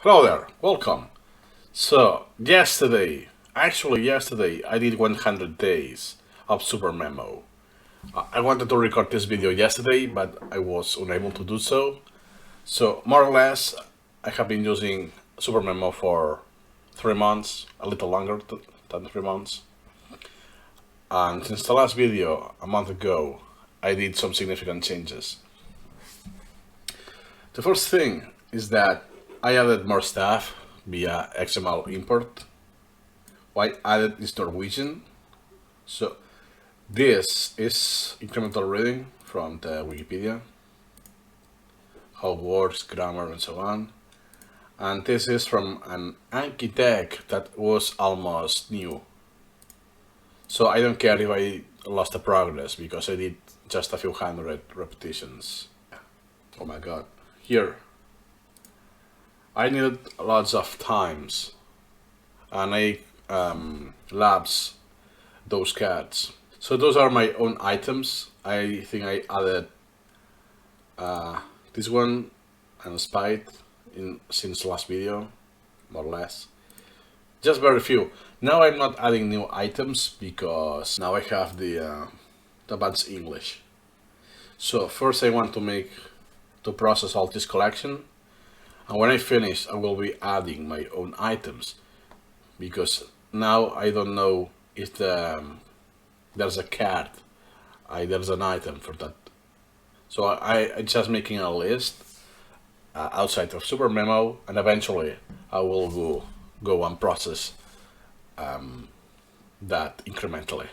Hello there, welcome. So, yesterday, I did 100 days of SuperMemo. I wanted to record this video yesterday, but I was unable to do so. So, more or less, I have been using SuperMemo for 3 months, a little longer than 3 months. And since the last video, a month ago, I did some significant changes. The first thing is that I added more stuff via XML import. I added is Norwegian. So this is incremental reading from the Wikipedia, how words, grammar, and so on. And this is from an Anki deck that was almost new. So I don't care if I lost the progress because I did just a few hundred repetitions. Oh my god. Here, I needed lots of times and I labs those cards. So those are my own items. I think I added this one and Spite since last video, more or less. Just very few. Now I'm not adding new items because now I have the advanced English. So first I want to process all this collection, and when I finish I will be adding my own items because now I don't know if there's a card, there's an item for that. So I just making a list outside of SuperMemo, and eventually I will go and process that incrementally.